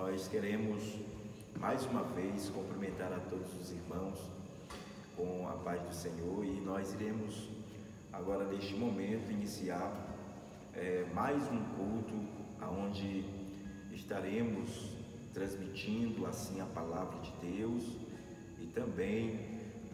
Nós queremos mais uma vez cumprimentar a todos os irmãos com a paz do Senhor, e nós iremos agora neste momento iniciar mais um culto onde estaremos transmitindo assim a palavra de Deus e também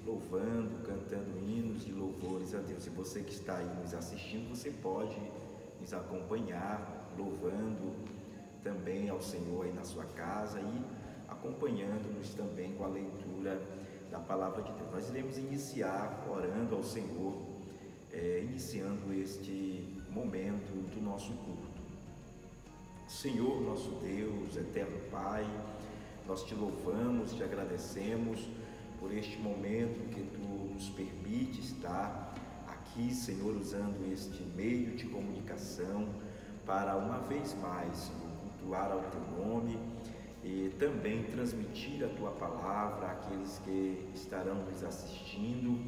louvando, cantando hinos e louvores a Deus. E você que está aí nos assistindo, você pode nos acompanhar louvando também ao Senhor aí na sua casa e acompanhando-nos também com a leitura da palavra de Deus. Nós iremos iniciar orando ao Senhor, iniciando este momento do nosso culto. Senhor, nosso Deus, eterno Pai, nós te louvamos, te agradecemos por este momento que tu nos permite estar aqui, Senhor, usando este meio de comunicação para uma vez mais, Senhor, cultuar ao teu nome e também transmitir a tua palavra àqueles que estarão nos assistindo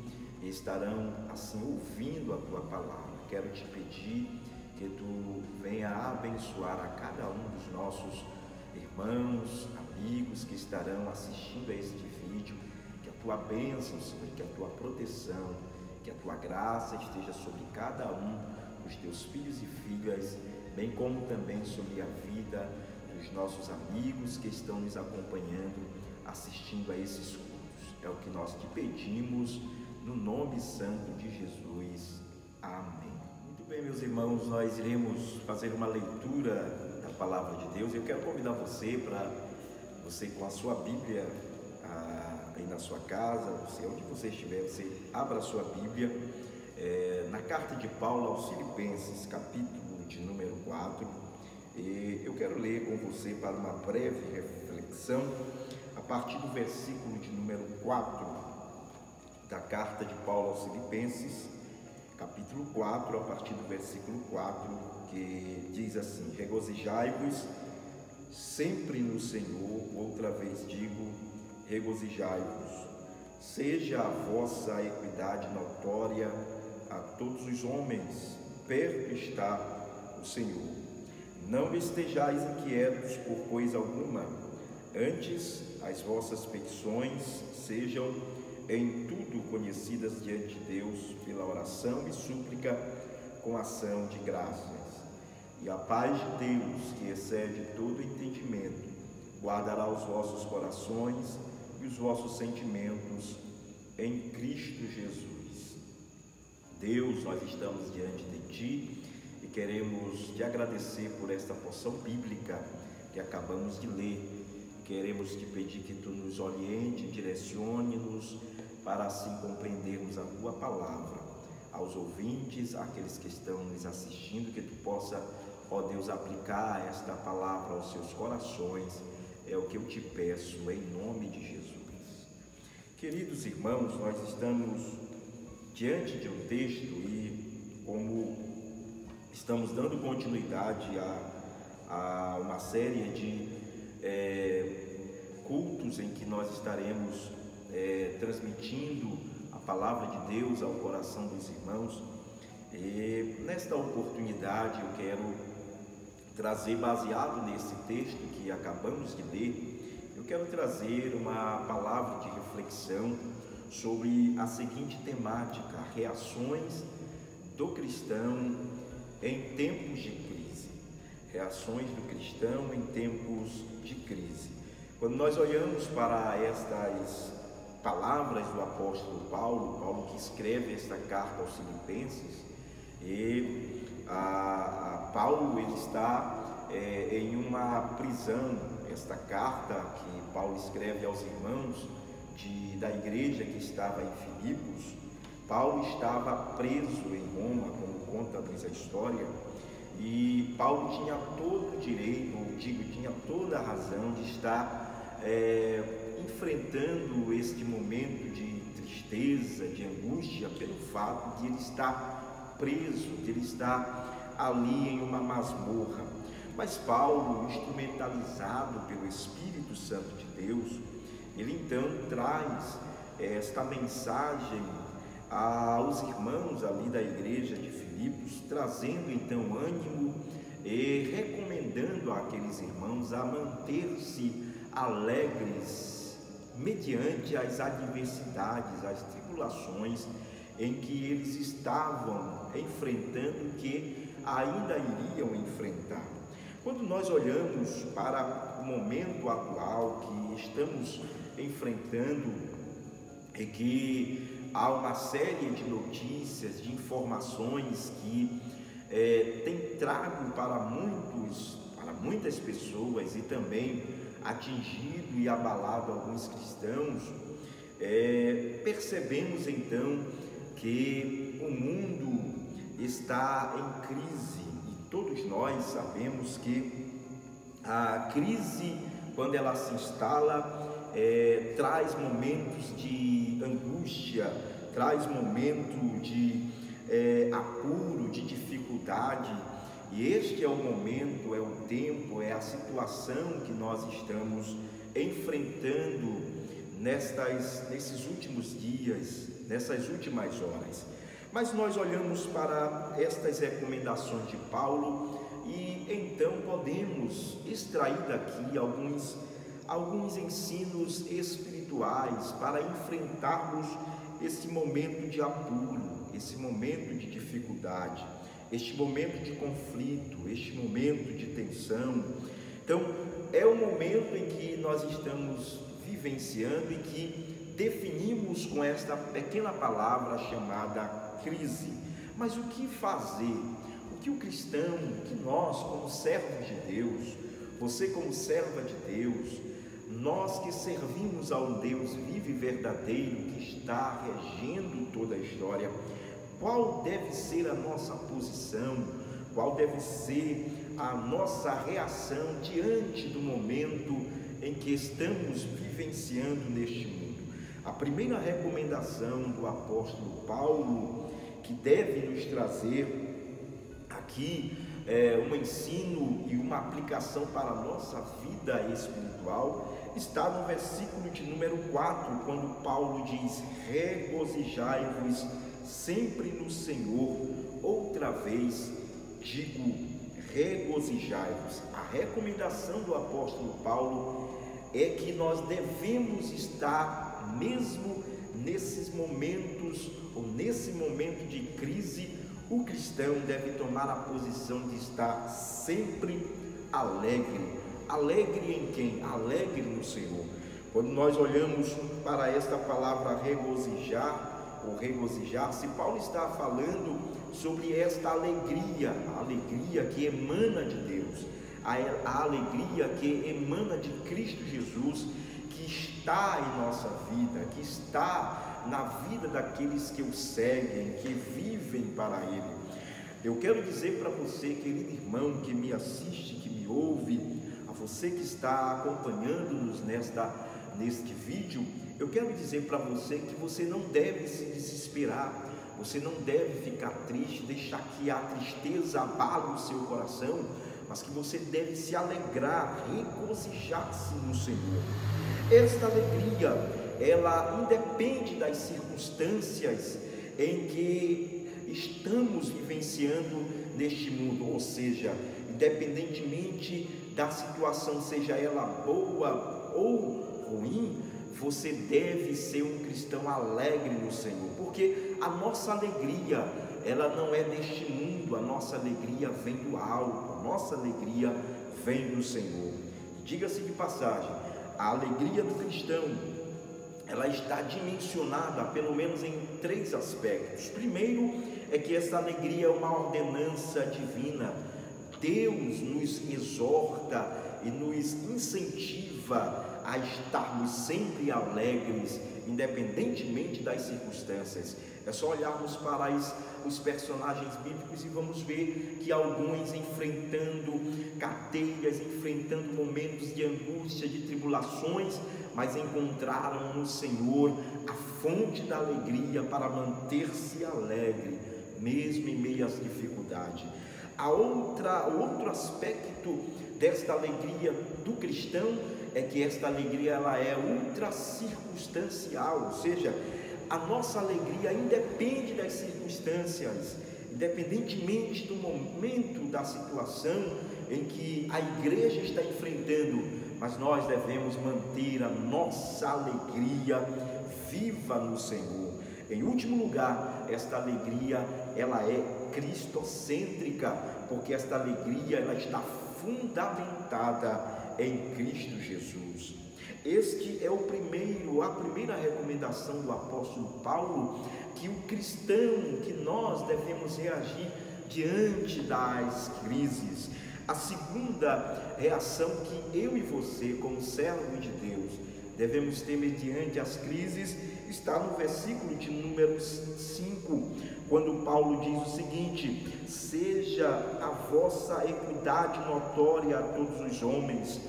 e estarão assim ouvindo a tua palavra. Quero te pedir que tu venha abençoar a cada um dos nossos irmãos, amigos que estarão assistindo a este vídeo, que a tua bênção, Senhor, que a tua proteção, que a tua graça esteja sobre cada um dos teus filhos e filhas, bem como também sobre a vida dos nossos amigos que estão nos acompanhando, assistindo a esses cultos. É o que nós te pedimos, no nome santo de Jesus. Amém. Muito bem, meus irmãos, nós iremos fazer uma leitura da palavra de Deus. Eu quero convidar você para você com a sua Bíblia aí na sua casa, onde você estiver, você abra a sua Bíblia na carta de Paulo aos Filipenses, capítulo de número 4. E eu quero ler com você para uma breve reflexão a partir do versículo de número 4 da carta de Paulo aos Filipenses, capítulo 4, a partir do versículo 4, que diz assim: regozijai-vos sempre no Senhor, outra vez digo, regozijai-vos. Seja a vossa equidade notória a todos os homens, perto está o Senhor. Não estejais inquietos por coisa alguma, antes as vossas petições sejam em tudo conhecidas diante de Deus pela oração e súplica com ação de graças. E a paz de Deus, que excede todo entendimento, guardará os vossos corações e os vossos sentimentos em Cristo Jesus. Deus, nós estamos diante de Ti e queremos te agradecer por esta porção bíblica que acabamos de ler. Queremos te pedir que tu nos oriente, direcione-nos para assim compreendermos a tua palavra. Aos ouvintes, àqueles que estão nos assistindo, que tu possa, ó Deus, aplicar esta palavra aos seus corações. É o que eu te peço em nome de Jesus. Queridos irmãos, nós estamos diante de um texto e como estamos dando continuidade a uma série de cultos em que nós estaremos transmitindo a palavra de Deus ao coração dos irmãos, e nesta oportunidade eu quero trazer, baseado nesse texto que acabamos de ler, eu quero trazer uma palavra de reflexão sobre a seguinte temática: reações do cristão em tempos de crise. Reações do cristão em tempos de crise. Quando nós olhamos para estas palavras do apóstolo Paulo que escreve esta carta aos Filipenses, e Paulo ele está em uma prisão. Esta carta que Paulo escreve aos irmãos da igreja que estava em Filipos, Paulo estava preso em Roma, como conta-nos a história, e Paulo tinha todo o direito, tinha toda a razão de estar enfrentando este momento de tristeza, de angústia, pelo fato de ele estar preso, de ele estar ali em uma masmorra. Mas Paulo, instrumentalizado pelo Espírito Santo de Deus, ele então traz esta mensagem aos irmãos ali da igreja de Filipos, trazendo então ânimo e recomendando a aqueles irmãos a manter-se alegres mediante as adversidades, as tribulações em que eles estavam enfrentando, que ainda iriam enfrentar. Quando nós olhamos para o momento atual que estamos enfrentando, é que há uma série de notícias, de informações que tem trago para muitas pessoas e também atingido e abalado alguns cristãos, percebemos então que o mundo está em crise, e todos nós sabemos que a crise, quando ela se instala, traz momentos de angústia, traz momento de apuro, de dificuldade, e este é o momento, é o tempo, é a situação que nós estamos enfrentando nesses últimos dias, nessas últimas horas. Mas nós olhamos para estas recomendações de Paulo e então podemos extrair daqui alguns ensinos espirituais para enfrentarmos esse momento de apuro, esse momento de dificuldade, este momento de conflito, este momento de tensão. Então, é o momento em que nós estamos vivenciando e que definimos com esta pequena palavra chamada crise. Mas o que fazer? O que o cristão, o que nós, como servos de Deus, você como serva de Deus, nós que servimos a um Deus vivo e verdadeiro que está regendo toda a história, qual deve ser a nossa posição? Qual deve ser a nossa reação diante do momento em que estamos vivenciando neste mundo? A primeira recomendação do apóstolo Paulo, que deve nos trazer aqui um ensino e uma aplicação para a nossa vida espiritual, está no versículo de número 4, quando Paulo diz: regozijai-vos sempre no Senhor. Outra vez digo, regozijai-vos. A recomendação do apóstolo Paulo é que nós devemos estar, mesmo nesses momentos, ou nesse momento de crise, o cristão deve tomar a posição de estar sempre alegre. Alegre em quem? Alegre no Senhor. Quando nós olhamos para esta palavra regozijar, ou regozijar-se, Paulo está falando sobre esta alegria, a alegria que emana de Deus, a alegria que emana de Cristo Jesus, que está em nossa vida, que está na vida daqueles que o seguem, que vivem para Ele. Eu quero dizer para você, querido irmão, que me assiste, que me ouve, a você que está acompanhando-nos neste vídeo, eu quero dizer para você que você não deve se desesperar, você não deve ficar triste, deixar que a tristeza abale o seu coração, mas que você deve se alegrar, regozijar-se no Senhor. Esta alegria, ela independe das circunstâncias em que estamos vivenciando neste mundo, ou seja, independentemente da situação, seja ela boa ou ruim, você deve ser um cristão alegre no Senhor, porque a nossa alegria, ela não é deste mundo, a nossa alegria vem do alto, a nossa alegria vem do Senhor. Diga-se de passagem, a alegria do cristão, ela está dimensionada pelo menos em 3 aspectos. Primeiro é que essa alegria é uma ordenança divina. Deus nos exorta e nos incentiva a estarmos sempre alegres, independentemente das circunstâncias. É só olharmos para os personagens bíblicos e vamos ver que alguns enfrentando cadeias, enfrentando momentos de angústia, de tribulações, mas encontraram no Senhor a fonte da alegria para manter-se alegre, mesmo em meio às dificuldades. Outro aspecto desta alegria do cristão é que esta alegria ela é ultra circunstancial, ou seja, a nossa alegria independe das circunstâncias, independentemente do momento da situação em que a igreja está enfrentando, mas nós devemos manter a nossa alegria viva no Senhor. Em último lugar, esta alegria, ela é cristocêntrica, porque esta alegria, ela está fundamentada em Cristo Jesus. Este é a primeira recomendação do apóstolo Paulo, que o cristão, que nós devemos reagir diante das crises. A segunda reação que eu e você, como servo de Deus, devemos ter mediante as crises, está no versículo de número 5, quando Paulo diz o seguinte: seja a vossa equidade notória a todos os homens,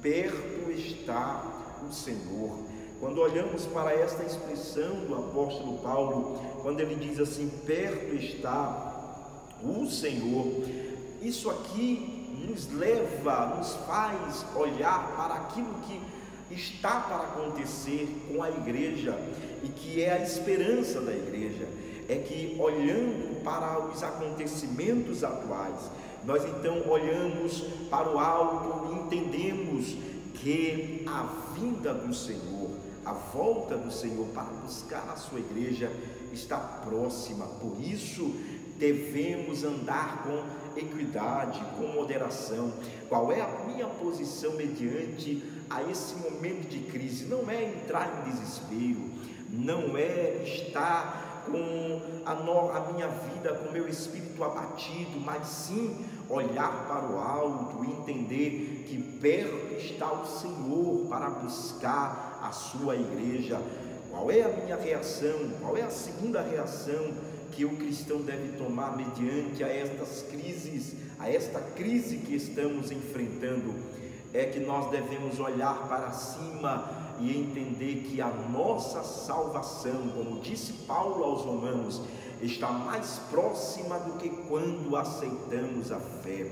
perto está o Senhor. Quando olhamos para esta expressão do apóstolo Paulo, quando ele diz assim, perto está o Senhor, isso aqui nos faz olhar para aquilo que está para acontecer com a igreja e que é a esperança da igreja. É que olhando para os acontecimentos atuais, nós então olhamos para o alto e entendemos que a vinda do Senhor, a volta do Senhor para buscar a sua igreja está próxima. Por isso devemos andar com equidade, com moderação. Qual é a minha posição mediante a esse momento de crise? Não é entrar em desespero, não é estar com a minha vida, com o meu espírito abatido, mas sim olhar para o alto e entender que perto está o Senhor para buscar a sua igreja. Qual é a minha reação? Qual é a segunda reação que o cristão deve tomar mediante a estas crises, a esta crise que estamos enfrentando? É que nós devemos olhar para cima e entender que a nossa salvação, como disse Paulo aos Romanos, está mais próxima do que quando aceitamos a fé.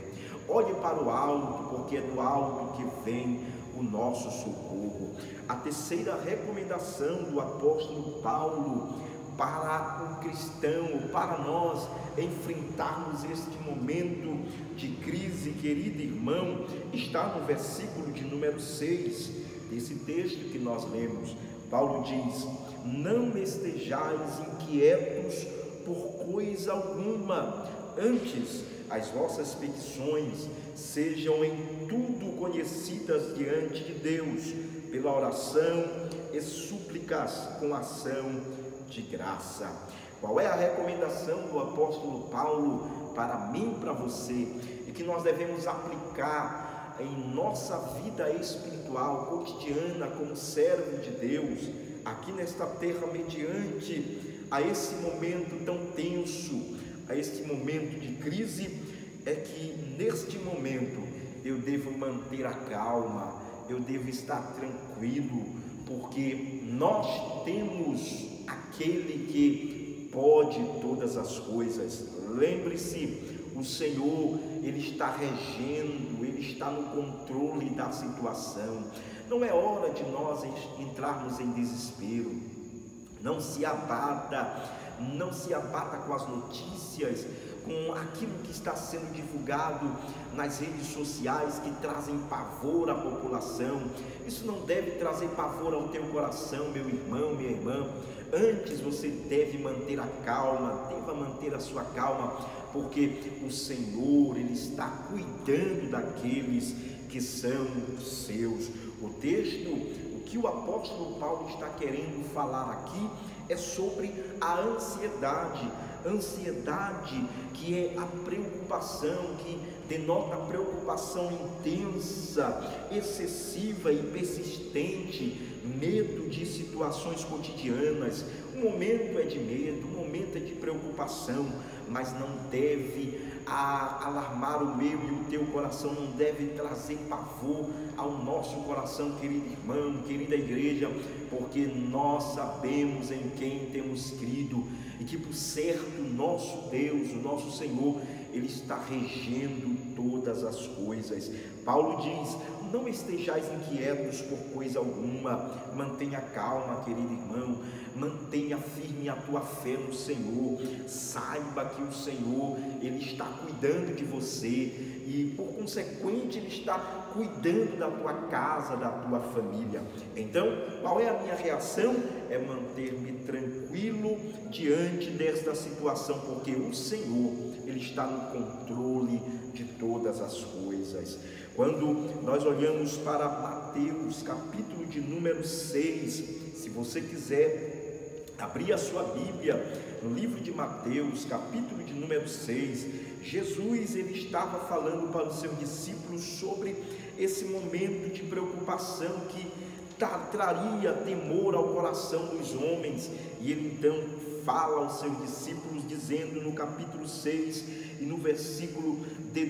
Olhe para o alto, porque é do alto que vem o nosso socorro. A terceira recomendação do apóstolo Paulo para o cristão, para nós enfrentarmos este momento de crise, querido irmão, está no versículo de número 6 desse texto que nós lemos. Paulo diz: não estejais inquietos por coisa alguma, antes as vossas petições sejam em tudo conhecidas diante de Deus, pela oração e súplicas com ação de graça. Qual é a recomendação do apóstolo Paulo para mim e para você, e que nós devemos aplicar em nossa vida espiritual, cotidiana, como servo de Deus, aqui nesta terra, mediante a esse momento tão tenso, a este momento de crise? É que neste momento eu devo manter a calma, eu devo estar tranquilo, porque nós temos aquele que pode todas as coisas. Lembre-se, o Senhor, Ele está regendo, Ele está no controle da situação. Não é hora de nós entrarmos em desespero. Não se abata com as notícias, com aquilo que está sendo divulgado nas redes sociais, que trazem pavor à população. Isso não deve trazer pavor ao teu coração, meu irmão, minha irmã. Antes você deve manter a calma, deva manter a sua calma, porque o Senhor, Ele está cuidando daqueles que são seus. O texto, o que o apóstolo Paulo está querendo falar aqui é sobre a ansiedade que é a preocupação, que denota preocupação intensa, excessiva e persistente, medo de situações cotidianas. Um momento é de medo, um momento é de preocupação, mas não deve alarmar o meu e o teu coração, não deve trazer pavor ao nosso coração, querido irmão, querida igreja, porque nós sabemos em quem temos crido e que, por certo, o nosso Deus, o nosso Senhor, Ele está regendo todas as coisas. Paulo diz: não estejais inquietos por coisa alguma. Mantenha calma, querido irmão, mantenha firme a tua fé no Senhor. Saiba que o Senhor, Ele está cuidando de você, e por consequente Ele está cuidando da tua casa, da tua família. Então, qual é a minha reação? É manter-me tranquilo diante desta situação, porque o Senhor, Ele está no controle de todas as coisas. Quando nós olhamos para Mateus, capítulo de número 6, se você quiser abrir a sua Bíblia, no livro de Mateus, capítulo de número 6, Jesus ele estava falando para os seus discípulos sobre esse momento de preocupação que traria temor ao coração dos homens, e ele então fala aos seus discípulos dizendo no capítulo 6 e no versículo de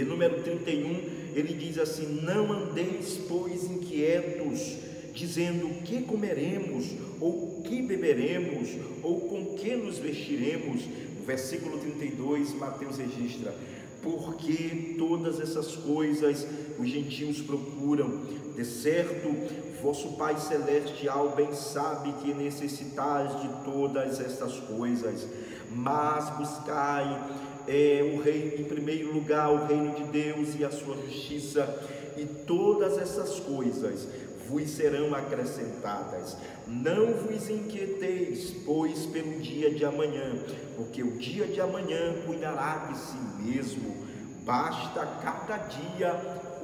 número 31, ele diz assim: não andeis pois inquietos, dizendo o que comeremos, ou o que beberemos, ou com que nos vestiremos. No versículo 32, Mateus registra: porque todas essas coisas os gentios procuram, de certo vosso Pai Celestial bem sabe que necessitais de todas estas coisas, mas buscai o reino, em primeiro lugar o reino de Deus e a sua justiça, e todas essas coisas vos serão acrescentadas. Não vos inquieteis, pois, pelo dia de amanhã, porque o dia de amanhã cuidará de si mesmo, basta cada dia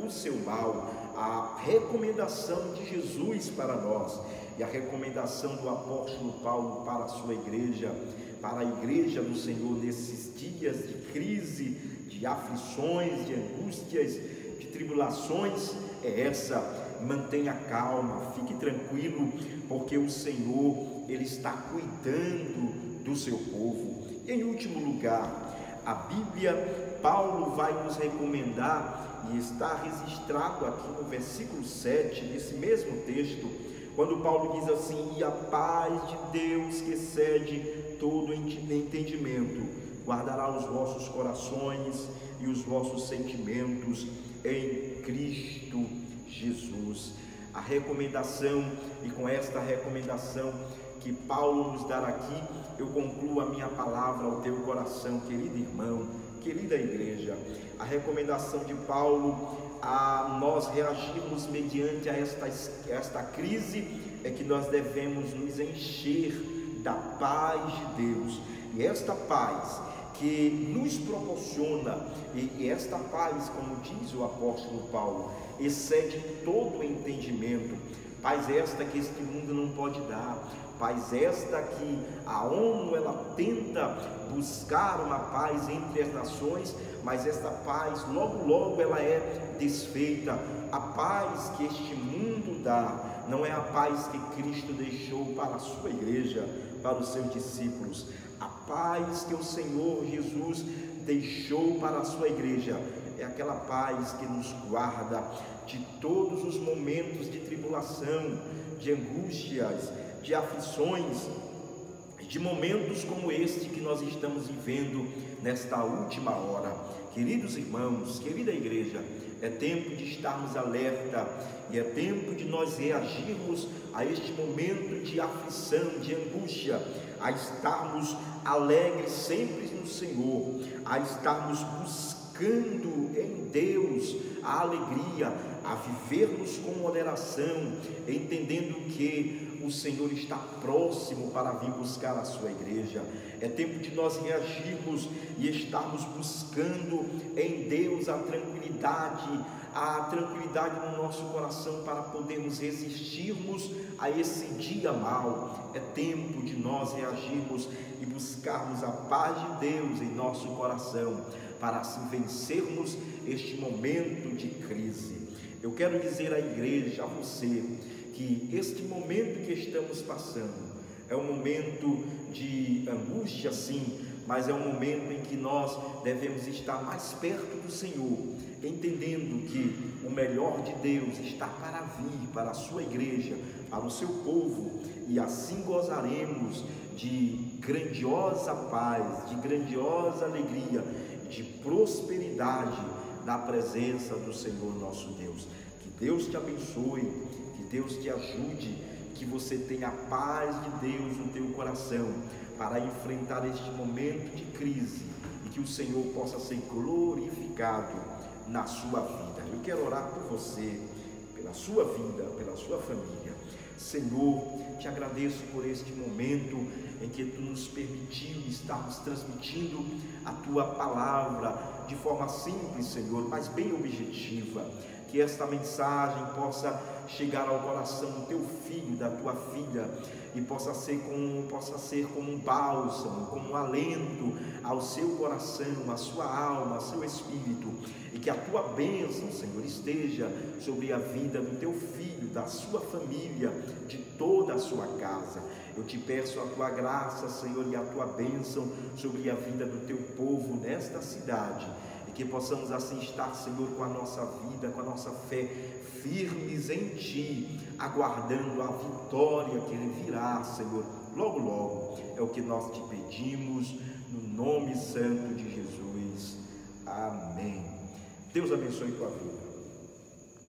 o seu mal. A recomendação de Jesus para nós e a recomendação do apóstolo Paulo para a sua igreja, para a igreja do Senhor nesses dias de crise, de aflições, de angústias, de tribulações, é essa: mantenha calma, fique tranquilo, porque o Senhor ele está cuidando do seu povo. E em último lugar, a Bíblia, Paulo vai nos recomendar, e está registrado aqui no versículo 7 desse mesmo texto, quando Paulo diz assim: e a paz de Deus que excede todo entendimento guardará os vossos corações e os vossos sentimentos em Cristo Jesus. A recomendação, e com esta recomendação que Paulo nos dá aqui, eu concluo a minha palavra ao teu coração, querido irmão, querida igreja. A recomendação de Paulo a nós reagirmos mediante a esta crise é que nós devemos nos encher da paz de Deus, e esta paz que nos proporciona, e esta paz, como diz o apóstolo Paulo, excede todo o entendimento. Paz esta que este mundo não pode dar, paz esta que a ONU ela tenta buscar uma paz entre as nações, mas esta paz logo ela é desfeita. A paz que este mundo dá não é a paz que Cristo deixou para a sua igreja, para os seus discípulos. A paz que o Senhor Jesus deixou para a sua igreja é aquela paz que nos guarda de todos os momentos de tribulação, de angústias, de aflições, de momentos como este que nós estamos vivendo nesta última hora. Queridos irmãos, querida igreja, é tempo de estarmos alerta, e é tempo de nós reagirmos a este momento de aflição, de angústia, a estarmos alegres sempre no Senhor, a estarmos buscando em Deus a alegria, a vivermos com moderação, entendendo que o Senhor está próximo para vir buscar a sua igreja. É tempo de nós reagirmos e estarmos buscando em Deus a tranquilidade no nosso coração para podermos resistirmos a esse dia mau. É tempo de nós reagirmos e buscarmos a paz de Deus em nosso coração, para assim vencermos este momento de crise. Eu quero dizer à igreja, a você, que este momento que estamos passando é um momento de angústia, sim, mas é um momento em que nós devemos estar mais perto do Senhor, entendendo que o melhor de Deus está para vir para a sua igreja, para o seu povo, e assim gozaremos de grandiosa paz, de grandiosa alegria, de prosperidade na presença do Senhor nosso Deus. Que Deus te abençoe, que Deus te ajude, que você tenha a paz de Deus no teu coração para enfrentar este momento de crise, e que o Senhor possa ser glorificado na sua vida. Eu quero orar por você, pela sua vida, pela sua família. Senhor, te agradeço por este momento em que tu nos permitiu estarmos transmitindo a tua palavra de forma simples, Senhor, mas bem objetiva. Que esta mensagem possa chegar ao coração do teu filho, da tua filha, e possa ser como um bálsamo, como um alento ao seu coração, à sua alma, ao seu espírito, e que a tua bênção, Senhor, esteja sobre a vida do teu filho, da sua família, de toda a sua casa. Eu te peço a tua graça, Senhor, e a tua bênção sobre a vida do teu povo nesta cidade, e que possamos assim estar, Senhor, com a nossa vida, com a nossa fé firmes em ti, aguardando a vitória que virá, Senhor, logo logo. É o que nós te pedimos, no nome santo de Jesus. Amém. Deus abençoe tua vida.